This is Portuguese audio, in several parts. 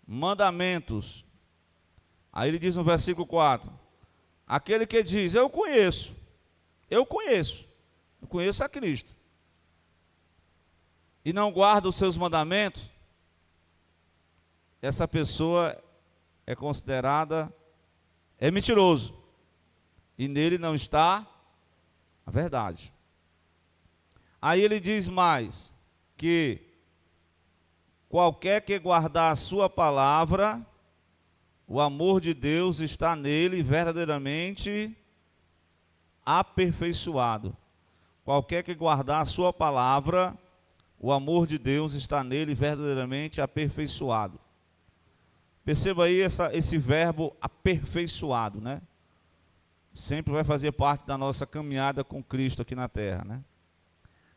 mandamentos. Aí ele diz no versículo 4, aquele que diz, eu conheço a Cristo, e não guarda os seus mandamentos, essa pessoa é considerada, é mentiroso, e nele não está a verdade. Aí ele diz mais, que qualquer que guardar a sua palavra, o amor de Deus está nele verdadeiramente aperfeiçoado. Qualquer que guardar a sua palavra, o amor de Deus está nele verdadeiramente aperfeiçoado. Perceba aí esse verbo aperfeiçoado, né? Sempre vai fazer parte da nossa caminhada com Cristo aqui na terra, né?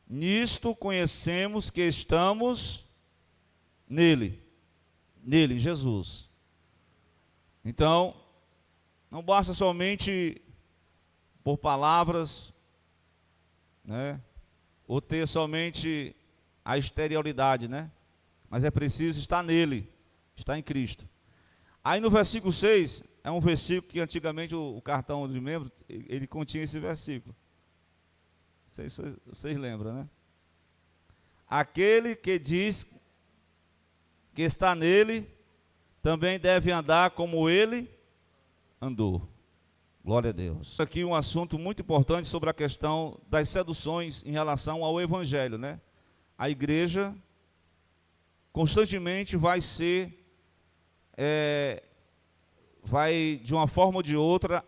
Nisto conhecemos que estamos nele, em Jesus. Então, não basta somente por palavras, né? Ou ter somente a exterioridade, né? Mas é preciso estar nele, estar em Cristo. Aí no versículo 6, é um versículo que antigamente o cartão de membro, ele continha esse versículo. Vocês lembram, né? Aquele que diz que está nele, também deve andar como ele andou. Glória a Deus. Aqui um assunto muito importante sobre a questão das seduções em relação ao evangelho, né? A igreja constantemente vai ser, vai de uma forma ou de outra,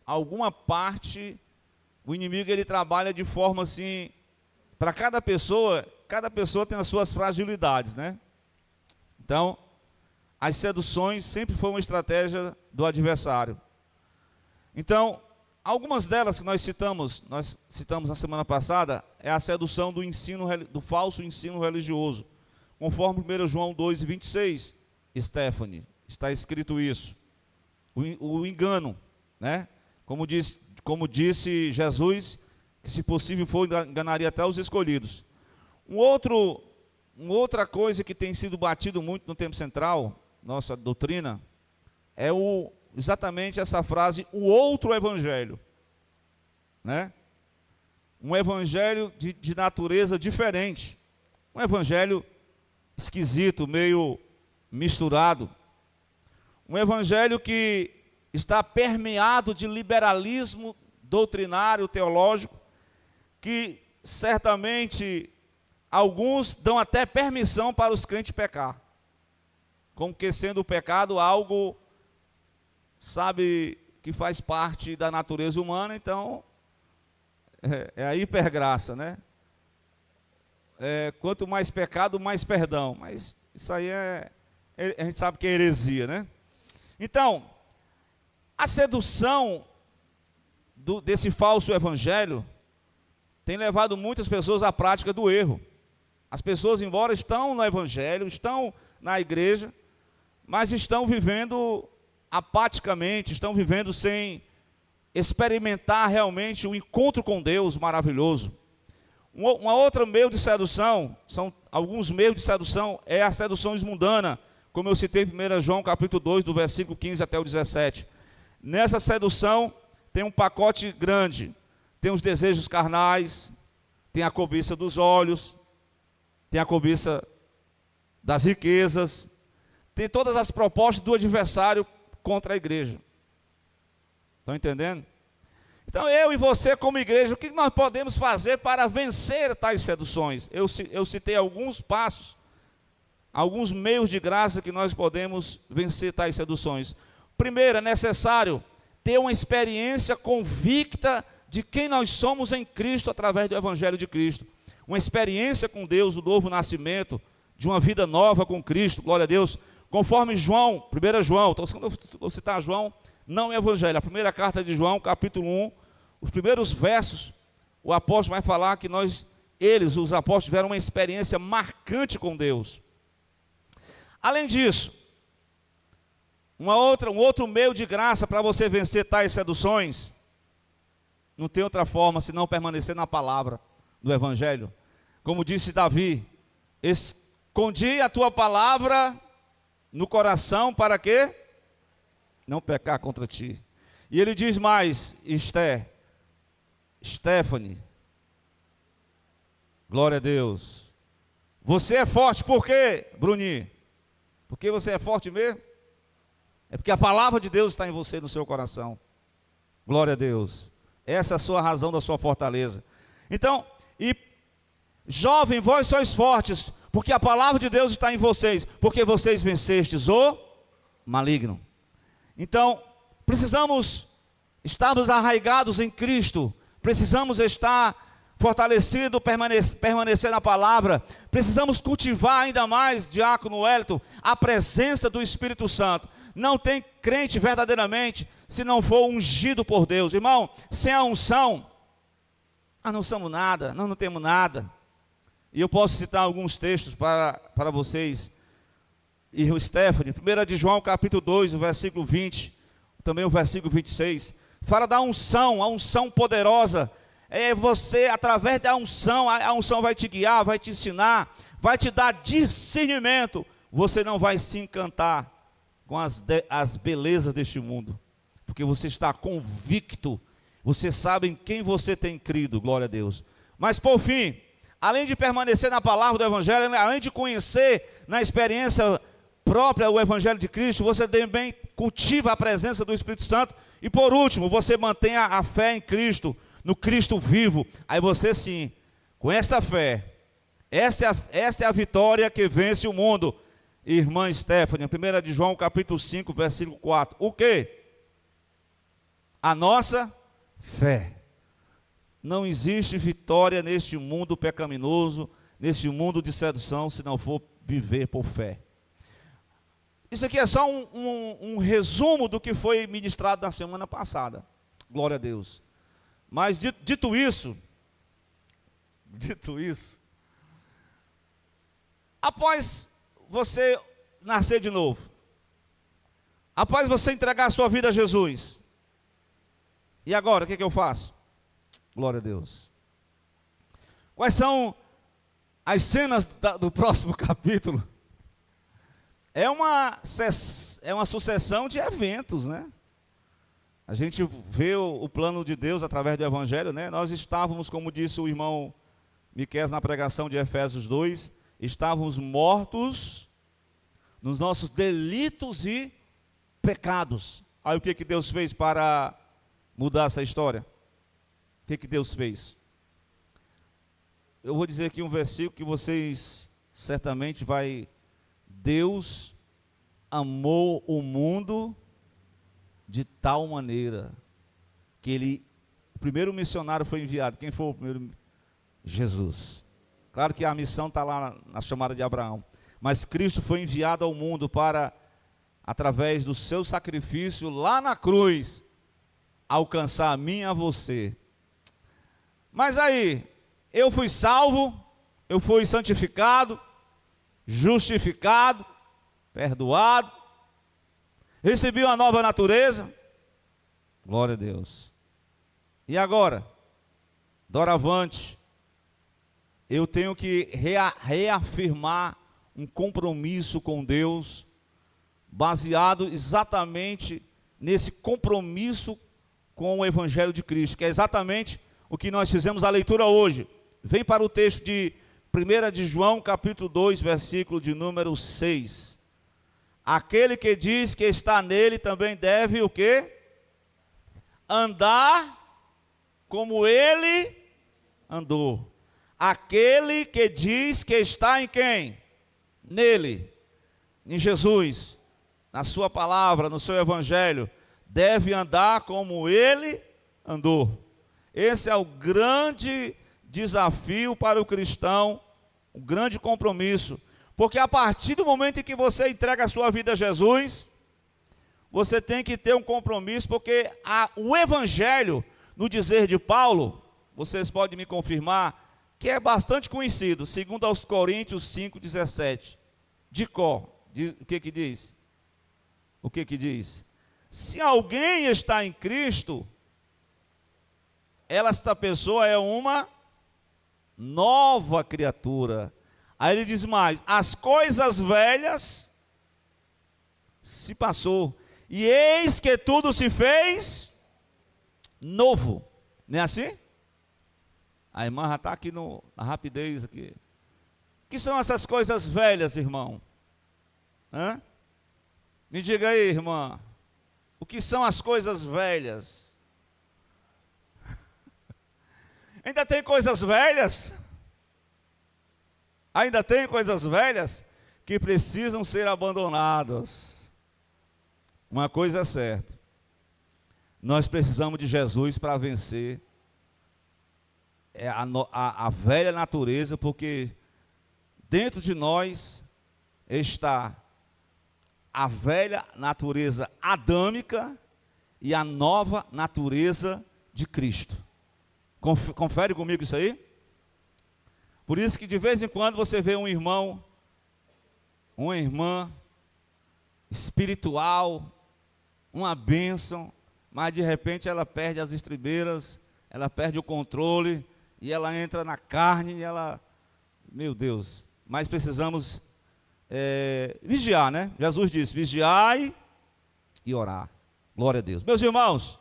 alguma parte, o inimigo ele trabalha de forma assim, para cada pessoa tem as suas fragilidades, né? Então, as seduções sempre foi uma estratégia do adversário. Então, algumas delas que nós citamos na semana passada, é a sedução do falso ensino religioso. Conforme 1 João 2,26, Stephanie, está escrito isso. O engano, né? Como disse Jesus, que se possível for, enganaria até os escolhidos. Uma outra coisa que tem sido batido muito no tempo central, nossa doutrina, é exatamente essa frase, o outro evangelho, né? Um evangelho de natureza diferente, um evangelho esquisito, meio misturado, um evangelho que está permeado de liberalismo doutrinário, teológico, que certamente alguns dão até permissão para os crentes pecar, como que sendo o pecado algo, sabe, que faz parte da natureza humana. Então, é a hipergraça, né? Quanto mais pecado, mais perdão. Mas isso aí a gente sabe que é heresia, né? Então, a sedução desse falso evangelho tem levado muitas pessoas à prática do erro. As pessoas, embora estão no evangelho, estão na igreja, mas estão vivendo apaticamente, estão vivendo sem experimentar realmente o encontro com Deus maravilhoso. Uma outra meio de sedução, são alguns meios de sedução, é a sedução mundana, como eu citei em 1 João capítulo 2, do versículo 15 até o 17. Nessa sedução tem um pacote grande, tem os desejos carnais, tem a cobiça dos olhos, tem a cobiça das riquezas, tem todas as propostas do adversário contra a igreja. Estão entendendo? Então eu e você como igreja, o que nós podemos fazer para vencer tais seduções? Eu citei alguns passos, alguns meios de graça que nós podemos vencer tais seduções. Primeiro, é necessário ter uma experiência convicta de quem nós somos em Cristo através do Evangelho de Cristo. Uma experiência com Deus, o novo nascimento, de uma vida nova com Cristo, glória a Deus. Conforme João, 1 João, então quando eu vou citar João, não é Evangelho, a primeira carta de João, capítulo 1, os primeiros versos, o apóstolo vai falar que os apóstolos tiveram uma experiência marcante com Deus. Além disso, um outro meio de graça para você vencer tais seduções, não tem outra forma senão permanecer na palavra do Evangelho. Como disse Davi, escondi a tua palavra no coração para quê? Não pecar contra ti. E ele diz mais, Stephanie, glória a Deus. Você é forte, por quê, Bruninho? Porque você é forte mesmo? É porque a palavra de Deus está em você, no seu coração. Glória a Deus. Essa é a sua razão da sua fortaleza. Então, jovem, vós sois fortes, porque a palavra de Deus está em vocês, porque vocês vencestes o maligno. Então, precisamos estarmos arraigados em Cristo, precisamos estar fortalecidos, permanecer na palavra, precisamos cultivar ainda mais, diácono Wellington, a presença do Espírito Santo. Não tem crente verdadeiramente se não for ungido por Deus. Irmão, sem a unção, nós não somos nada, nós não temos nada. E eu posso citar alguns textos para vocês. E o Stephanie, 1 de João capítulo 2, o versículo 20, também o versículo 26, fala da unção, a unção poderosa. É você, através da unção, a unção vai te guiar, vai te ensinar, vai te dar discernimento. Você não vai se encantar com as belezas deste mundo, porque você está convicto, você sabe em quem você tem crido, glória a Deus. Mas por fim, além de permanecer na palavra do Evangelho, além de conhecer na experiência própria o Evangelho de Cristo, você também cultiva a presença do Espírito Santo. E por último, você mantém a fé em Cristo, no Cristo vivo. Aí você sim, com esta fé, essa é a vitória que vence o mundo. Irmã Stephanie, 1 de João capítulo 5, versículo 4. O quê? A nossa fé. Não existe vitória neste mundo pecaminoso, neste mundo de sedução, se não for viver por fé. Isso aqui é só um resumo do que foi ministrado na semana passada. Glória a Deus. Mas dito isso, após você nascer de novo, após você entregar a sua vida a Jesus, e agora, o que eu faço? Glória a Deus. Quais são as cenas do próximo capítulo? É uma sucessão de eventos, né? A gente vê o plano de Deus através do Evangelho, né? Nós estávamos, como disse o irmão Miqueias na pregação de Efésios 2, estávamos mortos nos nossos delitos e pecados. Aí o que Deus fez para mudar essa história? O que Deus fez? Eu vou dizer aqui um versículo que vocês certamente vai... Deus amou o mundo de tal maneira que o primeiro missionário foi enviado. Quem foi o primeiro? Jesus. Claro que a missão está lá na chamada de Abraão, mas Cristo foi enviado ao mundo para, através do seu sacrifício lá na cruz, alcançar a mim e a você. Mas aí, eu fui salvo, eu fui santificado, justificado, perdoado, recebi uma nova natureza, glória a Deus. E agora, doravante, eu tenho que reafirmar um compromisso com Deus, baseado exatamente nesse compromisso com o Evangelho de Cristo, que é exatamente o que nós fizemos a leitura hoje. Vem para o texto de 1 de João, capítulo 2, versículo de número 6. Aquele que diz que está nele também deve o quê? Andar como ele andou. Aquele que diz que está em quem? Nele, em Jesus, na sua palavra, no seu evangelho, deve andar como ele andou. Esse é o grande desafio para o cristão, um grande compromisso, porque a partir do momento em que você entrega a sua vida a Jesus, você tem que ter um compromisso, porque o evangelho, no dizer de Paulo, vocês podem me confirmar, que é bastante conhecido, segundo aos Coríntios 5,17, de cor, o que diz? O que diz? Se alguém está em Cristo, esta pessoa é uma nova criatura. Aí ele diz mais: as coisas velhas se passou. E eis que tudo se fez novo. Não é assim? A irmã já está aqui na rapidez aqui. O que são essas coisas velhas, irmão? Hã? Me diga aí, irmã. O que são as coisas velhas? Ainda tem coisas velhas? Ainda tem coisas velhas que precisam ser abandonadas. Uma coisa é certa. Nós precisamos de Jesus para vencer a velha natureza, porque dentro de nós está a velha natureza adâmica e a nova natureza de Cristo. Confere comigo isso aí? Por isso que de vez em quando você vê um irmão, uma irmã espiritual, uma bênção, mas de repente ela perde as estribeiras, ela perde o controle, e ela entra na carne, e ela, meu Deus, mas precisamos vigiar, né? Jesus disse, vigiai e orar. Glória a Deus. Meus irmãos,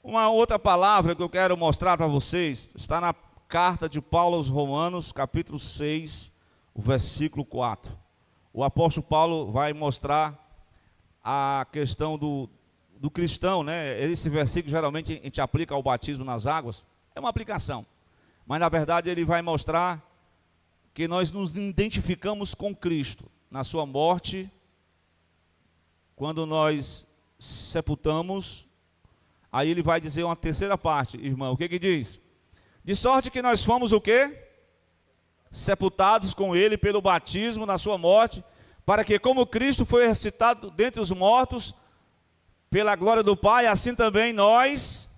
uma outra palavra que eu quero mostrar para vocês, está na carta de Paulo aos Romanos, capítulo 6, o versículo 4. O apóstolo Paulo vai mostrar a questão do cristão, né? Esse versículo geralmente a gente aplica ao batismo nas águas, é uma aplicação. Mas na verdade ele vai mostrar que nós nos identificamos com Cristo na sua morte, quando nós sepultamos. Aí ele vai dizer uma terceira parte, irmão, o que que diz? De sorte que nós fomos o quê? Sepultados com ele pelo batismo na sua morte, para que como Cristo foi ressuscitado dentre os mortos, pela glória do Pai, assim também nós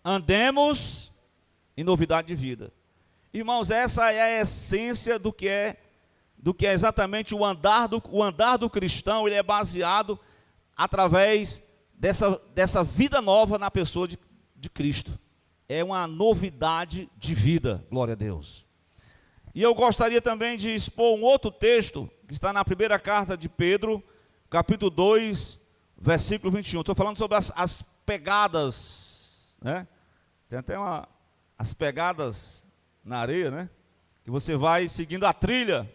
andemos em novidade de vida. Irmãos, essa é a essência do que é exatamente o andar do cristão. Ele é baseado através dessa vida nova na pessoa de Cristo. É uma novidade de vida, glória a Deus. E eu gostaria também de expor um outro texto, que está na primeira carta de Pedro, capítulo 2, versículo 21. Estou falando sobre as pegadas, né? Tem até as pegadas na areia, né? Que você vai seguindo a trilha.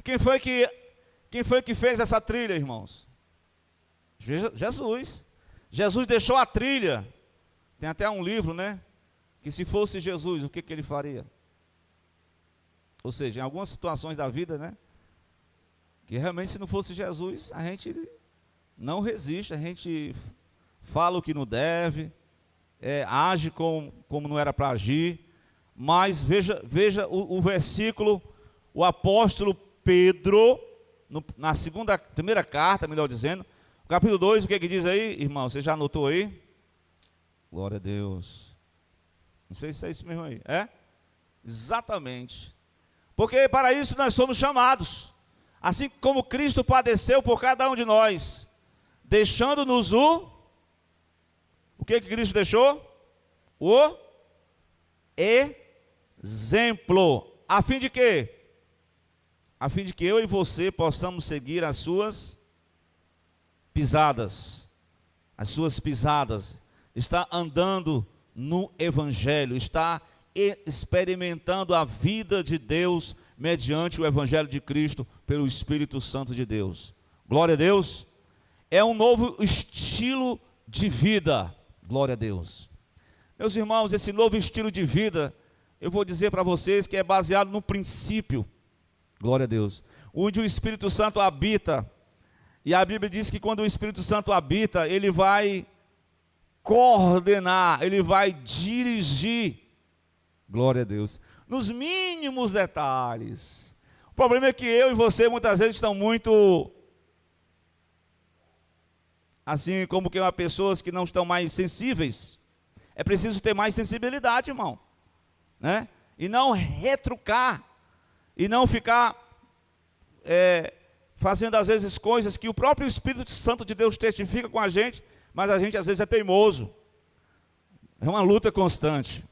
Quem foi que fez essa trilha, irmãos? Jesus. Jesus deixou a trilha. Tem até um livro, né? Que se fosse Jesus, o que ele faria? Ou seja, em algumas situações da vida, né? Que realmente se não fosse Jesus, a gente não resiste, a gente fala o que não deve, age como não era para agir. Mas veja o versículo, o apóstolo Pedro, na primeira carta, melhor dizendo, capítulo 2, o que diz aí, irmão? Você já anotou aí? Glória a Deus. Não sei se é isso mesmo aí. É? Exatamente. Porque para isso nós somos chamados. Assim como Cristo padeceu por cada um de nós, deixando-nos o que Cristo deixou? O exemplo. A fim de quê? A fim de que eu e você possamos seguir as suas pisadas. As suas pisadas. Está andando no Evangelho, está experimentando a vida de Deus mediante o Evangelho de Cristo pelo Espírito Santo de Deus. Glória a Deus. É um novo estilo de vida. Glória a Deus. Meus irmãos, esse novo estilo de vida, eu vou dizer para vocês que é baseado no princípio, glória a Deus, onde o Espírito Santo habita. E a Bíblia diz que quando o Espírito Santo habita, ele vai coordenar, ele vai dirigir, glória a Deus, nos mínimos detalhes. O problema é que eu e você muitas vezes estão muito, assim como que há pessoas que não estão mais sensíveis. É preciso ter mais sensibilidade, irmão, né? E não retrucar, e não ficar fazendo às vezes coisas que o próprio Espírito Santo de Deus testifica com a gente, mas a gente às vezes é teimoso. É uma luta constante,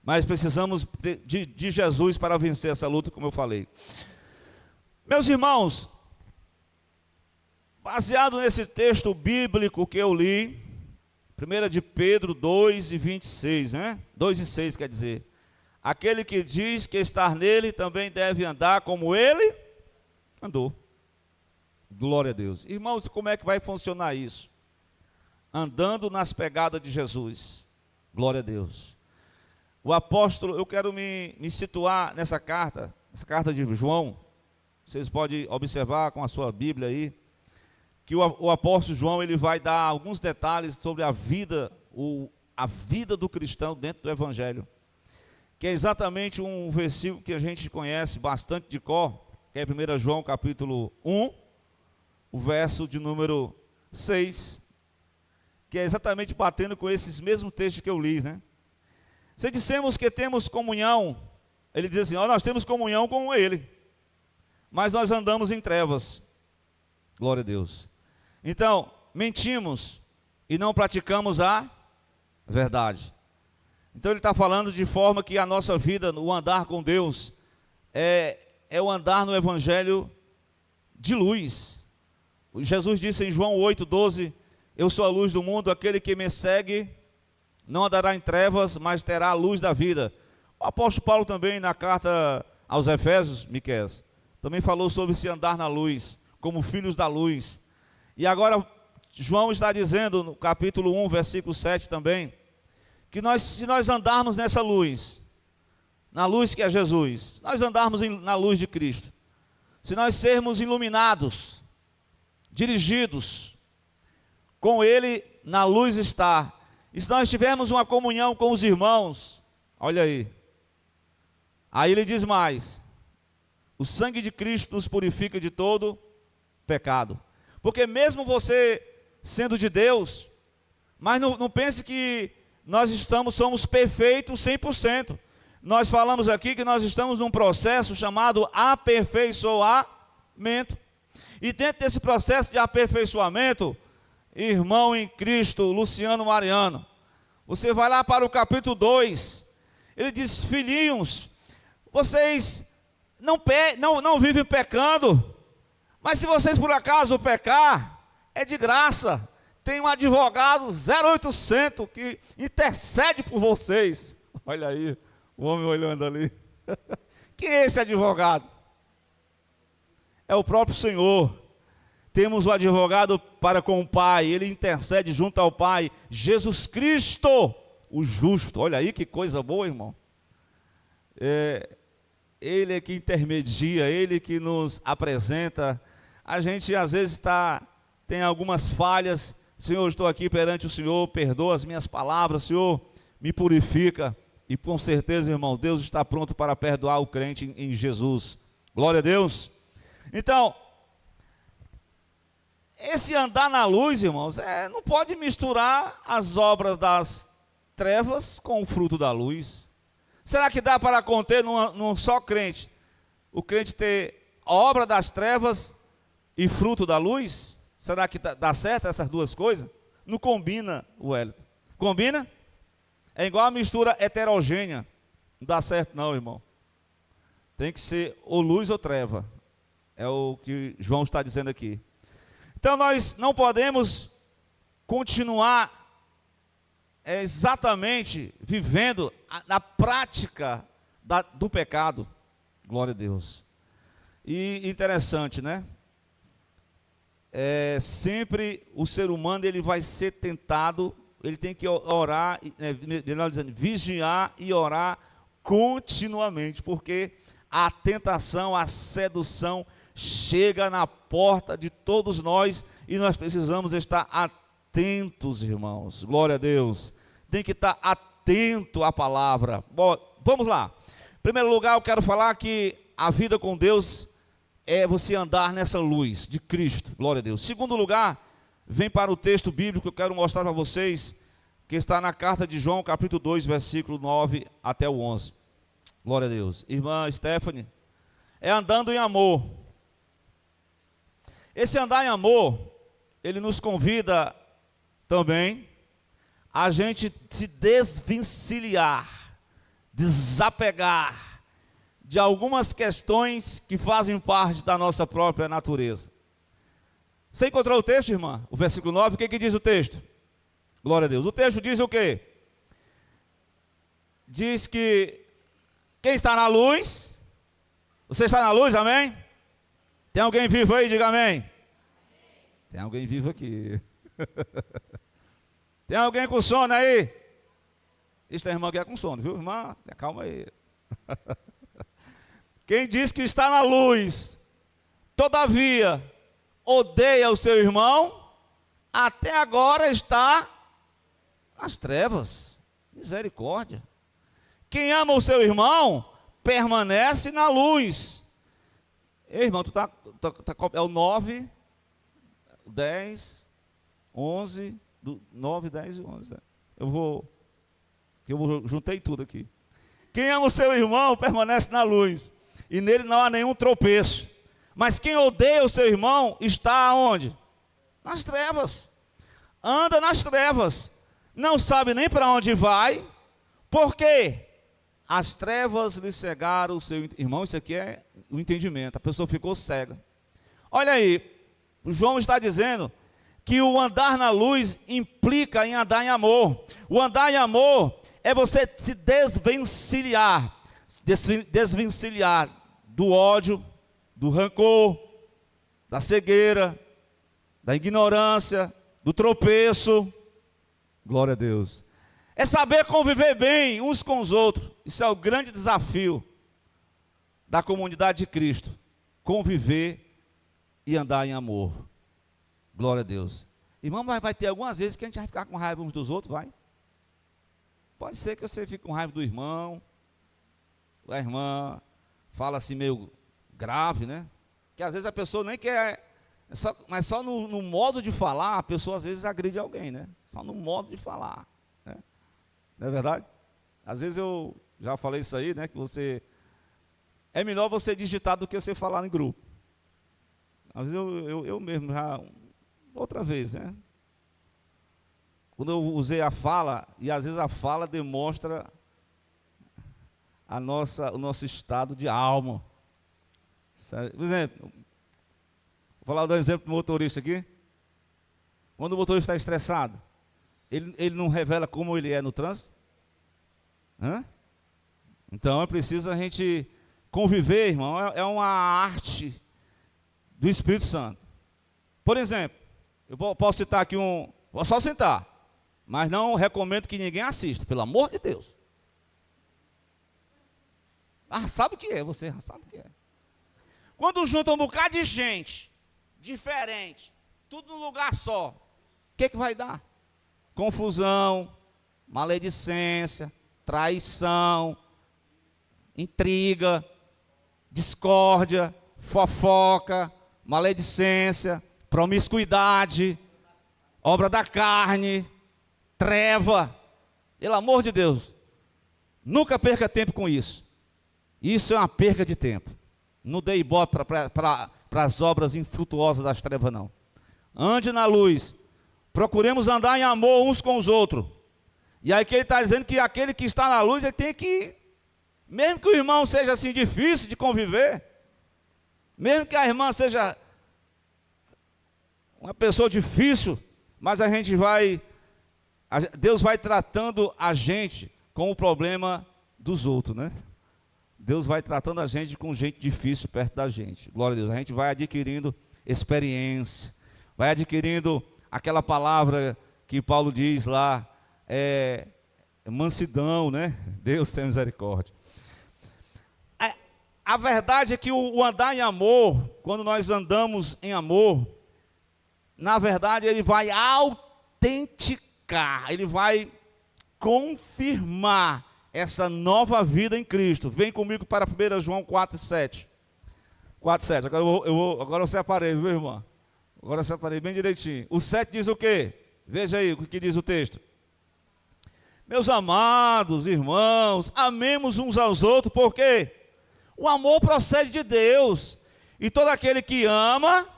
mas precisamos de Jesus para vencer essa luta, como eu falei. Meus irmãos, Baseado nesse texto bíblico que eu li, 1 de Pedro 2:26, né? 2:6 quer dizer, aquele que diz que estar nele também deve andar como ele andou. Glória a Deus. Irmãos, como é que vai funcionar isso? Andando nas pegadas de Jesus. Glória a Deus. O apóstolo, eu quero me situar nessa carta de João. Vocês podem observar com a sua Bíblia aí, que o apóstolo João, ele vai dar alguns detalhes sobre a vida do cristão dentro do Evangelho, que é exatamente um versículo que a gente conhece bastante de cor, que é 1 João capítulo 1, o verso de número 6, que é exatamente batendo com esses mesmos textos que eu li, né? Se dissemos que temos comunhão, ele diz assim, nós temos comunhão com ele, mas nós andamos em trevas. Glória a Deus. Então, mentimos e não praticamos a verdade. Então ele está falando de forma que a nossa vida, o andar com Deus, é o andar no Evangelho de luz. Jesus disse em João 8:12, eu sou a luz do mundo, aquele que me segue não andará em trevas, mas terá a luz da vida. O apóstolo Paulo também, na carta aos Efésios, Miqueias, também falou sobre se andar na luz, como filhos da luz. E agora, João está dizendo, no capítulo 1, versículo 7 também, que se nós andarmos nessa luz, na luz que é Jesus, se nós andarmos na luz de Cristo, se nós sermos iluminados, dirigidos, com Ele na luz está, e se nós tivermos uma comunhão com os irmãos, olha aí ele diz mais, o sangue de Cristo nos purifica de todo pecado. Porque mesmo você sendo de Deus, mas não pense que nós somos perfeitos 100%. Nós falamos aqui que nós estamos num processo chamado aperfeiçoamento. E dentro desse processo de aperfeiçoamento, irmão em Cristo, Luciano Mariano, você vai lá para o capítulo 2, ele diz, filhinhos, vocês não vivem pecando, mas se vocês por acaso pecar, é de graça. Tem um advogado 0800 que intercede por vocês. Olha aí, o homem olhando ali. Quem é esse advogado? É o próprio Senhor. Temos o advogado para com o Pai, ele intercede junto ao Pai, Jesus Cristo, o justo. Olha aí que coisa boa, irmão. Ele é que intermedia, ele que nos apresenta. A gente às vezes tem algumas falhas. Senhor, estou aqui perante o Senhor, perdoa as minhas palavras, Senhor, me purifica. E com certeza, irmão, Deus está pronto para perdoar o crente em Jesus. Glória a Deus. Então, esse andar na luz, irmãos, não pode misturar as obras das trevas com o fruto da luz. Será que dá para conter num só crente, o crente ter a obra das trevas e fruto da luz? Será que dá certo essas duas coisas? Não combina, Wellington. Combina? É igual a mistura heterogênea. Não dá certo não, irmão. Tem que ser ou luz ou treva. É o que João está dizendo aqui. Então nós não podemos continuar exatamente vivendo na prática do pecado. Glória a Deus. E interessante, né? Sempre o ser humano ele vai ser tentado, ele tem que orar, melhor dizendo, vigiar e orar continuamente, porque a tentação, a sedução chega na porta de todos nós e nós precisamos estar atentos, irmãos. Glória a Deus. Tem que estar atento à palavra. Bom, vamos lá. Em primeiro lugar, eu quero falar que a vida com Deus é você andar nessa luz de Cristo. Glória a Deus. Segundo lugar, vem para o texto bíblico que eu quero mostrar para vocês, que está na carta de João, capítulo 2, versículo 9 até o 11. Glória a Deus. Irmã Stephanie, é andando em amor. Esse andar em amor, ele nos convida também a gente se desvencilhar, desapegar de algumas questões que fazem parte da nossa própria natureza. Você encontrou o texto, irmã? O versículo 9, o que diz o texto? Glória a Deus. O texto diz o quê? Diz que quem está na luz, você está na luz, amém? Tem alguém vivo aí? Diga amém. Tem alguém vivo aqui. Tem alguém com sono aí? Isso é a irmã que é com sono, viu, irmã? Calma aí. Quem diz que está na luz, todavia odeia o seu irmão, até agora está nas trevas. Misericórdia. Quem ama o seu irmão, permanece na luz. Ei, irmão, é o 9, 10, 11, 9, 10 e 11. Eu juntei tudo aqui. Quem ama o seu irmão, permanece na luz, e nele não há nenhum tropeço. Mas quem odeia o seu irmão, está aonde? Nas trevas. Anda nas trevas. Não sabe nem para onde vai. Por quê? As trevas lhe cegaram o seu irmão. Isso aqui é o entendimento. A pessoa ficou cega. Olha aí, o João está dizendo que o andar na luz implica em andar em amor. O andar em amor é você se desvencilhar do ódio, do rancor, da cegueira, da ignorância, do tropeço. Glória a Deus. É saber conviver bem uns com os outros. Isso é o grande desafio da comunidade de Cristo. Conviver e andar em amor. Glória a Deus. Irmão, mas vai ter algumas vezes que a gente vai ficar com raiva uns dos outros, vai? Pode ser que você fique com raiva do irmão, a irmã fala assim meio grave, né? Que às vezes a pessoa nem quer, mas só no modo de falar, a pessoa às vezes agride alguém, né? Só no modo de falar, né? Não é verdade? Às vezes eu já falei isso aí, né? Que é melhor você digitar do que você falar em grupo. Às vezes eu mesmo já, outra vez, né? Quando eu usei a fala, e às vezes a fala demonstra o nosso estado de alma. Por exemplo, vou dar um exemplo para o motorista aqui. Quando o motorista está estressado, ele não revela como ele é no trânsito? Hã? Então é preciso a gente conviver, irmão, é uma arte do Espírito Santo. Por exemplo, eu posso citar aqui vou só citar, mas não recomendo que ninguém assista, pelo amor de Deus. Sabe o que é, você sabe o que é. Quando junta um bocado de gente, diferente, tudo num lugar só, o que vai dar? Confusão, maledicência, traição, intriga, discórdia, fofoca, maledicência, promiscuidade, obra da carne, treva. Pelo amor de Deus, nunca perca tempo com isso. Isso é uma perca de tempo. Não dê ibope para as obras infrutuosas das trevas, não. Ande na luz. Procuremos andar em amor uns com os outros. E aí que ele está dizendo que aquele que está na luz, ele tem que, mesmo que o irmão seja assim difícil de conviver, mesmo que a irmã seja uma pessoa difícil, mas Deus vai tratando a gente com o problema dos outros, né? Deus vai tratando a gente com gente difícil perto da gente. Glória a Deus. A gente vai adquirindo experiência, vai adquirindo aquela palavra que Paulo diz lá, mansidão, né? Deus tem misericórdia. A verdade é que o andar em amor, quando nós andamos em amor, na verdade ele vai autenticar, ele vai confirmar essa nova vida em Cristo. Vem comigo para 1 João 4,7. 4,7. Agora eu separei, viu, irmã? Agora eu separei bem direitinho. O 7 diz o quê? Veja aí o que diz o texto. Meus amados irmãos, amemos uns aos outros, porque o amor procede de Deus. E todo aquele que ama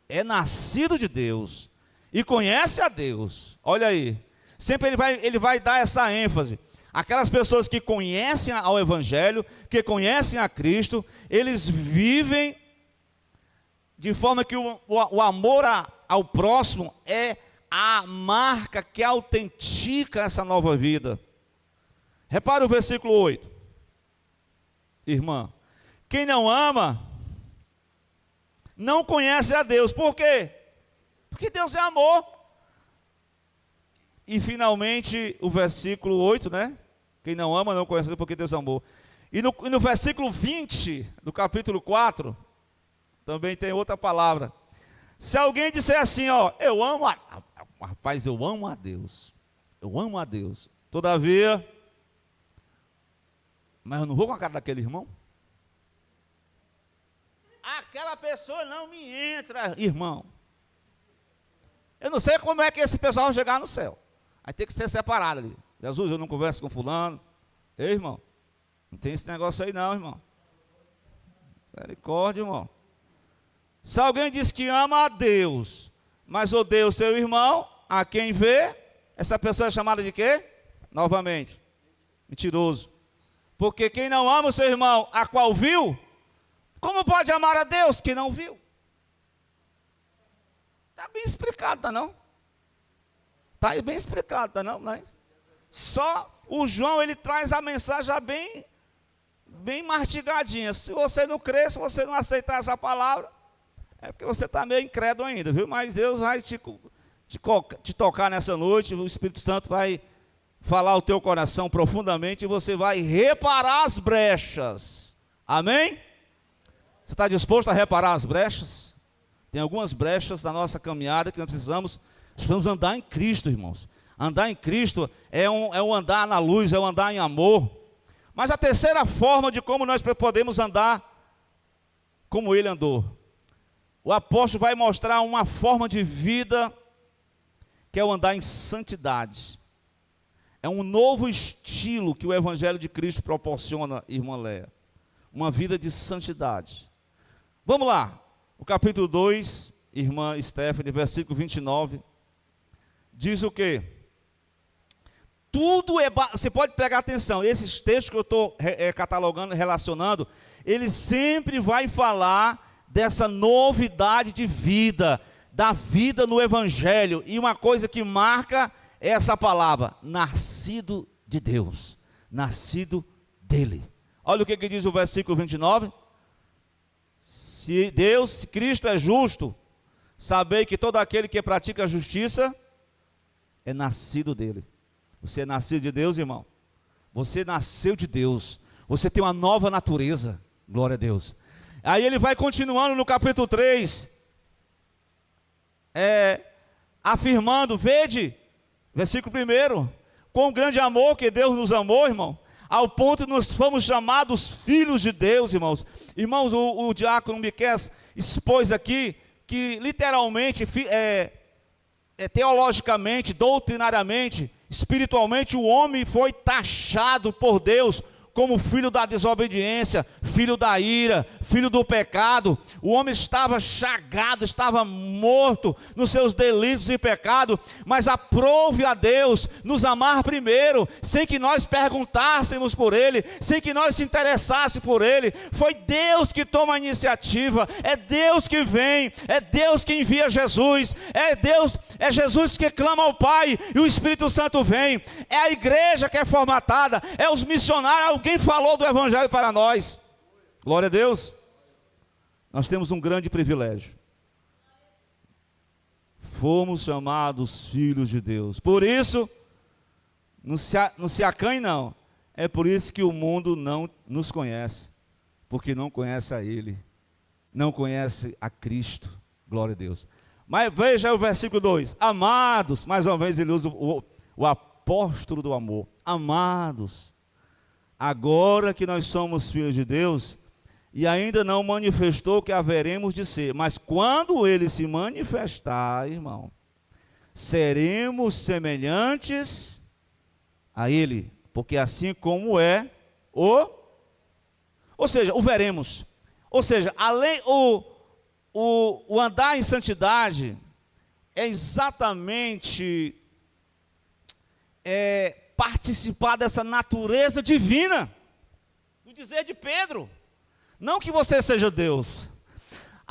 é nascido de Deus e conhece a Deus. Olha aí. Sempre ele vai dar essa ênfase. Aquelas pessoas que conhecem ao Evangelho, que conhecem a Cristo, eles vivem de forma que o amor ao próximo é a marca que autentica essa nova vida. Repare o versículo 8. Irmã, quem não ama, não conhece a Deus. Por quê? Porque Deus é amor. E finalmente o versículo 8, né? Quem não ama, não conhece a Deus, porque Deus é amor. E no versículo 20 do capítulo 4, também tem outra palavra. Se alguém disser assim, ó, rapaz, eu amo a Deus. Eu amo a Deus. Todavia, mas eu não vou com a cara daquele irmão. Aquela pessoa não me entra, irmão. Eu não sei como é que esse pessoal vai chegar no céu. Aí tem que ser separado ali. Jesus, eu não converso com fulano. Ei, irmão, não tem esse negócio aí não, irmão. Misericórdia, irmão. Se alguém diz que ama a Deus, mas odeia o seu irmão, a quem vê, essa pessoa é chamada de quê? Novamente, mentiroso. Porque quem não ama o seu irmão, a qual viu, como pode amar a Deus que não viu? Está bem explicado, tá não? Está bem explicado, tá não? Só o João, ele traz a mensagem já bem mastigadinha. Se você não crer, se você não aceitar essa palavra, é porque você está meio incrédulo ainda, viu? Mas Deus vai te tocar nessa noite, o Espírito Santo vai falar o teu coração profundamente e você vai reparar as brechas. Amém? Você está disposto a reparar as brechas? Tem algumas brechas na nossa caminhada que nós precisamos andar em Cristo, irmãos. Andar em Cristo é um andar na luz, é um andar em amor. Mas a terceira forma de como nós podemos andar como ele andou. O apóstolo vai mostrar uma forma de vida que é o andar em santidade. É um novo estilo que o Evangelho de Cristo proporciona, irmã Léa. Uma vida de santidade. Vamos lá. O capítulo 2, irmã Stephanie, versículo 29. Diz o quê? Tudo é... Você pode pegar atenção. Esses textos que eu estou catalogando, relacionando, ele sempre vai falar dessa novidade de vida, da vida no Evangelho. E uma coisa que marca é essa palavra, nascido de Deus, nascido dele. Olha o que diz o versículo 29. Se Cristo é justo, sabei que todo aquele que pratica a justiça é nascido dele. Você é nascido de Deus, irmão? Você nasceu de Deus. Você tem uma nova natureza. Glória a Deus. Aí ele vai continuando no capítulo 3, afirmando, vede, versículo 1, com grande amor que Deus nos amou, irmão, ao ponto de nós fomos chamados filhos de Deus, irmãos. Irmãos, o diácono Miquel expôs aqui, que literalmente, teologicamente, doutrinariamente, espiritualmente, o homem foi taxado por Deus como filho da desobediência, filho da ira, filho do pecado. O homem estava chagado, estava morto nos seus delitos e pecado, mas aprove a Deus nos amar primeiro, sem que nós perguntássemos por Ele, sem que nós se interessassemos por Ele. Foi Deus que toma a iniciativa, é Deus que vem, é Deus que envia Jesus, é Jesus que clama ao Pai e o Espírito Santo vem. É a igreja que é formatada, é os missionários. Alguém falou do Evangelho para nós. Glória a Deus. Nós temos um grande privilégio. Fomos chamados filhos de Deus. Por isso, não se acanhe não. É por isso que o mundo não nos conhece. Porque não conhece a Ele. Não conhece a Cristo. Glória a Deus. Mas veja o versículo 2. Amados, mais uma vez ele usa o apóstolo do amor. Amados, agora que nós somos filhos de Deus, e ainda não manifestou que haveremos de ser, mas quando Ele se manifestar, irmão, seremos semelhantes a Ele, porque assim como é ou seja, o veremos. Ou seja, além o andar em santidade é exatamente participar dessa natureza divina. No dizer de Pedro, não que você seja Deus.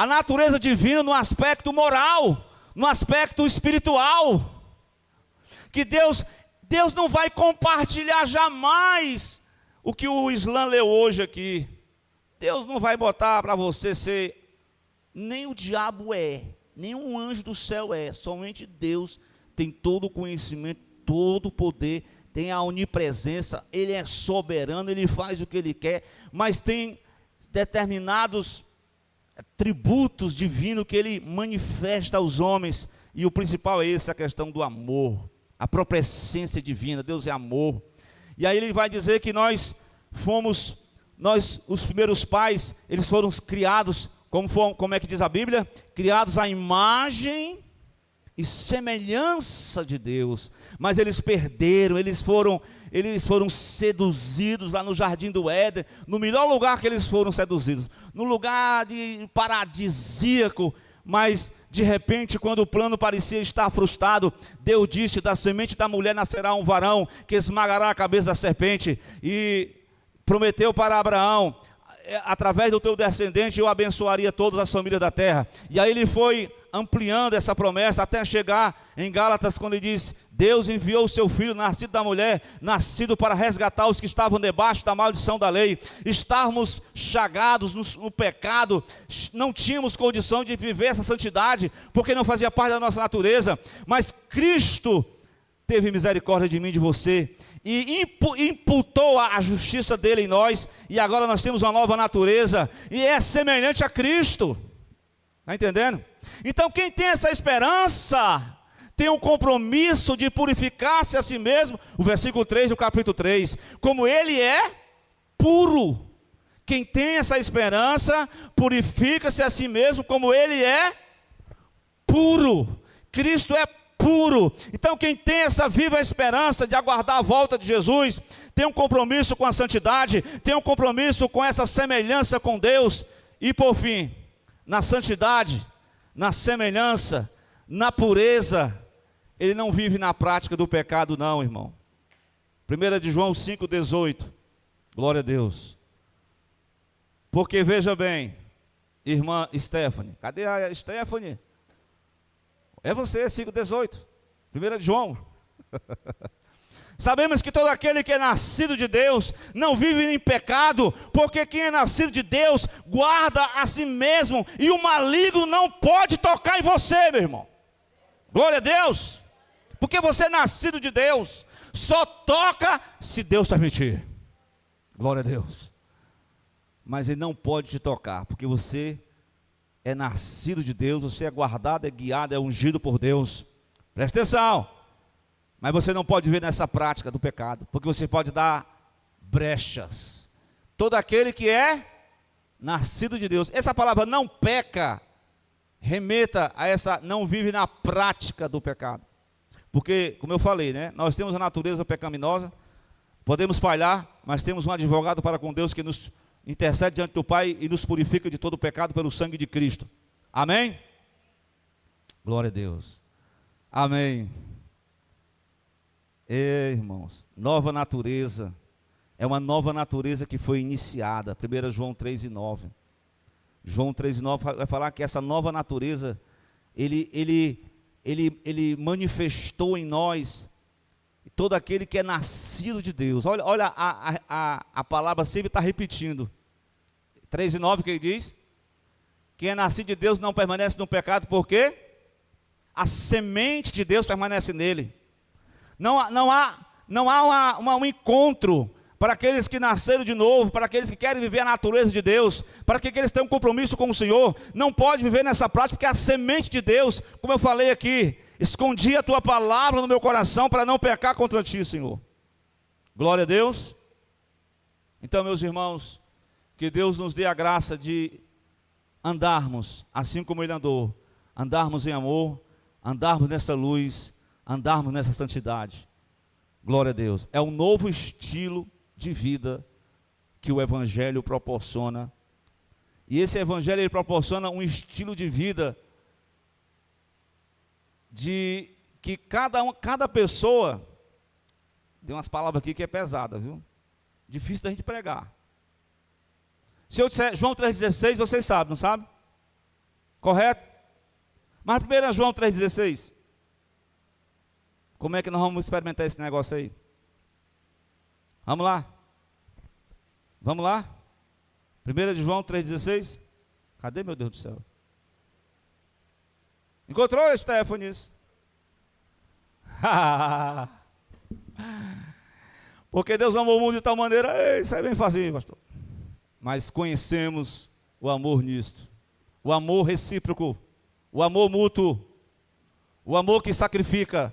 A natureza divina no aspecto moral, no aspecto espiritual. Que Deus não vai compartilhar jamais o que o Islã leu hoje aqui. Deus não vai botar para você ser, nem o diabo é, nem um anjo do céu é, somente Deus tem todo o conhecimento, todo o poder, tem a onipresença, Ele é soberano, Ele faz o que Ele quer, mas tem determinados tributos divinos que Ele manifesta aos homens, e o principal é esse, a questão do amor, a própria essência divina. Deus é amor. E aí Ele vai dizer que nós, os primeiros pais, eles foram criados, como é que diz a Bíblia? Criados à imagem e semelhança de Deus, mas eles perderam, eles foram seduzidos lá no Jardim do Éden, no melhor lugar que eles foram seduzidos, no lugar paradisíaco, mas de repente, quando o plano parecia estar frustrado, Deus disse: da semente da mulher nascerá um varão que esmagará a cabeça da serpente, e prometeu para Abraão: através do teu descendente eu abençoaria todas as famílias da terra. E aí ele foi ampliando essa promessa até chegar em Gálatas, quando ele diz: Deus enviou o seu filho, nascido da mulher, nascido para resgatar os que estavam debaixo da maldição da lei. Estávamos chagados no pecado, não tínhamos condição de viver essa santidade, porque não fazia parte da nossa natureza, mas Cristo teve misericórdia de mim e de você, e imputou a justiça dele em nós, e agora nós temos uma nova natureza, e é semelhante a Cristo. Está entendendo? Então quem tem essa esperança, tem um compromisso de purificar-se a si mesmo, o versículo 3 do capítulo 3, como ele é puro. Quem tem essa esperança, purifica-se a si mesmo, como ele é puro. Cristo é puro. Então quem tem essa viva esperança de aguardar a volta de Jesus, tem um compromisso com a santidade, tem um compromisso com essa semelhança com Deus. E por fim, na santidade, na semelhança, na pureza, ele não vive na prática do pecado não, irmão. 1 de João 5,18, glória a Deus. Porque veja bem, irmã Stephanie, cadê a Stephanie? É você, 5,18, 1 de João. Sabemos que todo aquele que é nascido de Deus não vive em pecado, porque quem é nascido de Deus guarda a si mesmo, e o maligno não pode tocar em você, meu irmão. Glória a Deus, porque você é nascido de Deus, só toca se Deus permitir. Glória a Deus. Mas ele não pode te tocar, porque você é nascido de Deus, você é guardado, é guiado, é ungido por Deus. Presta atenção. Mas você não pode viver nessa prática do pecado, porque você pode dar brechas. Todo aquele que é nascido de Deus. Essa palavra não peca, remeta a essa, não vive na prática do pecado. Porque, como eu falei, né, nós temos a natureza pecaminosa, podemos falhar, mas temos um advogado para com Deus que nos intercede diante do Pai e nos purifica de todo o pecado pelo sangue de Cristo. Amém? Glória a Deus. Amém. Irmãos, nova natureza, é uma nova natureza que foi iniciada, 1 João 3,9, João 3,9 vai falar que essa nova natureza, ele manifestou em nós, todo aquele que é nascido de Deus. Olha a palavra sempre está repetindo, 3,9 que ele diz, quem é nascido de Deus não permanece no pecado, porque a semente de Deus permanece nele. Não há um encontro para aqueles que nasceram de novo, para aqueles que querem viver a natureza de Deus, para aqueles que têm um compromisso com o Senhor. Não pode viver nessa prática, porque a semente de Deus, como eu falei aqui, escondi a tua palavra no meu coração para não pecar contra ti, Senhor. Glória a Deus. Então, meus irmãos, que Deus nos dê a graça de andarmos assim como Ele andou, andarmos em amor, andarmos nessa luz, andarmos nessa santidade. Glória a Deus. É um novo estilo de vida que o Evangelho proporciona. E esse Evangelho ele proporciona um estilo de vida de que cada pessoa, tem umas palavras aqui que é pesada, viu? Difícil da gente pregar. Se eu disser João 3,16, vocês sabem, não sabem? Correto? Mas 1 João 3,16. Como é que nós vamos experimentar esse negócio aí? Vamos lá. Vamos lá? 1 João 3,16. Cadê, meu Deus do céu? Encontrou, Stefanis? Porque Deus amou o mundo de tal maneira. Isso é bem facinho, pastor. Mas conhecemos o amor nisto. O amor recíproco. O amor mútuo. O amor que sacrifica.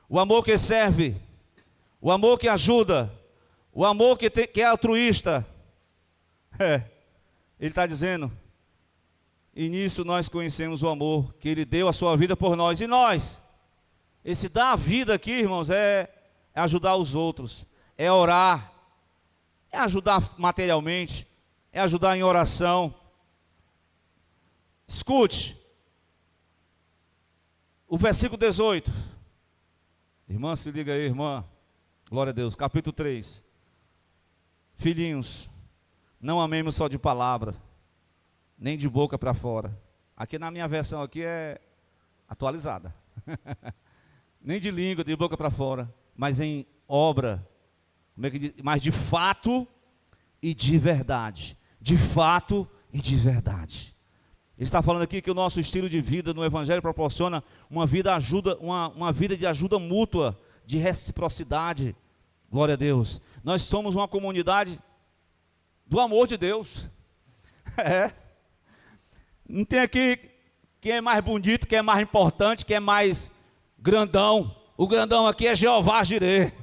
O amor que serve. O amor que ajuda. O amor que é altruísta. Ele está dizendo. E nisso nós conhecemos o amor, que Ele deu a sua vida por nós. E nós? Esse dar a vida aqui, irmãos, é ajudar os outros. É orar. É ajudar materialmente. É ajudar em oração. Escute. O versículo 18. Irmã, se liga aí, irmã. Glória a Deus. Capítulo 3. Filhinhos, não amemos só de palavra, nem de boca para fora. Aqui na minha versão aqui é atualizada. Nem de língua, de boca para fora, mas em obra. Como é que diz? Mas de fato e de verdade. De fato e de verdade. Ele está falando aqui que o nosso estilo de vida no Evangelho proporciona uma vida de ajuda mútua, de reciprocidade. Glória a Deus. Nós somos uma comunidade do amor de Deus. Não tem aqui quem é mais bonito, quem é mais importante, quem é mais grandão. O grandão aqui é Jeová Jireh.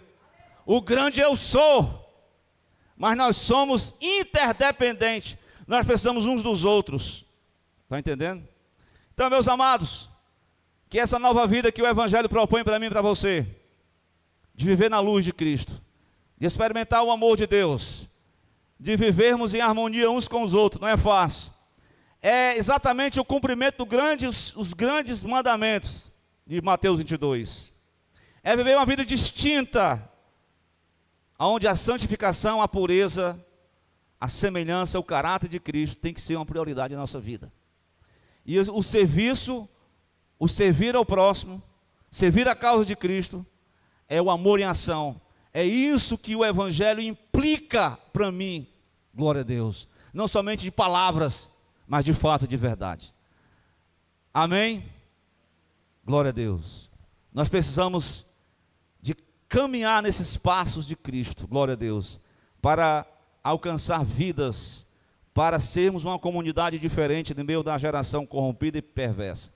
O grande eu sou. Mas nós somos interdependentes. Nós precisamos uns dos outros. Está entendendo? Então, meus amados, que essa nova vida que o Evangelho propõe para mim e para você, de viver na luz de Cristo, de experimentar o amor de Deus, de vivermos em harmonia uns com os outros, não é fácil. É exatamente o cumprimento dos grandes mandamentos de Mateus 22. É viver uma vida distinta, onde a santificação, a pureza, a semelhança, o caráter de Cristo tem que ser uma prioridade na nossa vida. E o serviço, o servir ao próximo, servir a causa de Cristo, é o amor em ação. É isso que o Evangelho implica para mim, glória a Deus. Não somente de palavras, mas de fato, de verdade. Amém? Glória a Deus. Nós precisamos de caminhar nesses passos de Cristo, glória a Deus, para alcançar vidas, para sermos uma comunidade diferente no meio da geração corrompida e perversa.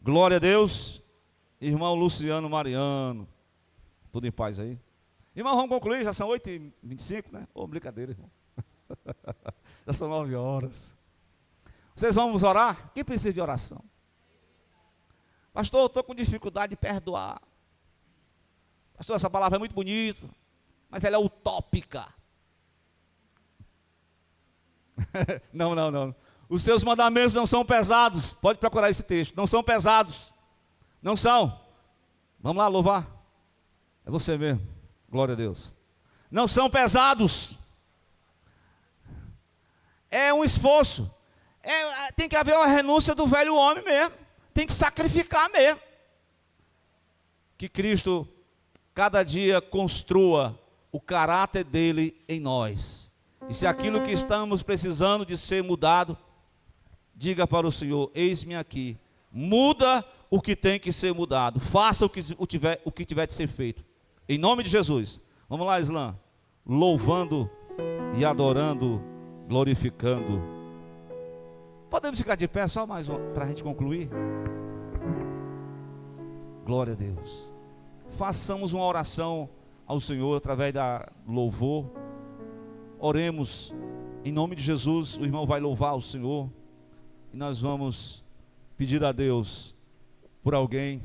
Glória a Deus. Irmão Luciano Mariano, tudo em paz aí? Irmão, vamos concluir, já são 8h25, né? Brincadeira, irmão. Já são 9 horas. Vocês vão orar? Quem precisa de oração? Pastor, eu estou com dificuldade de perdoar. Pastor, essa palavra é muito bonita, mas ela é utópica. Não. Os seus mandamentos não são pesados. Pode procurar esse texto. Não são pesados. Não são. Vamos lá louvar. É você mesmo. Glória a Deus. Não são pesados. É um esforço. Tem que haver uma renúncia do velho homem mesmo. Tem que sacrificar mesmo. Que Cristo, cada dia, construa o caráter dele em nós. E se aquilo que estamos precisando de ser mudado, diga para o Senhor: eis-me aqui. Muda o que tem que ser mudado. Faça o que tiver de ser feito. Em nome de Jesus. Vamos lá, Islã. Louvando e adorando, glorificando. Podemos ficar de pé só mais para a gente concluir? Glória a Deus. Façamos uma oração ao Senhor através da louvor. Oremos em nome de Jesus. O irmão vai louvar o Senhor e nós vamos pedir a Deus por alguém,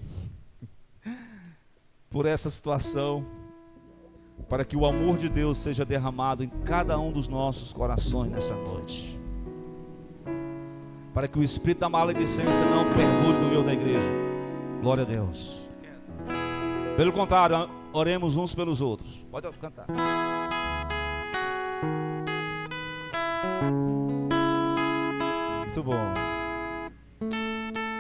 por essa situação, para que o amor de Deus seja derramado em cada um dos nossos corações nessa noite, para que o espírito da maledicência não perdure no meio da igreja. Glória a Deus. Pelo contrário, oremos uns pelos outros. Pode cantar. Muito bom.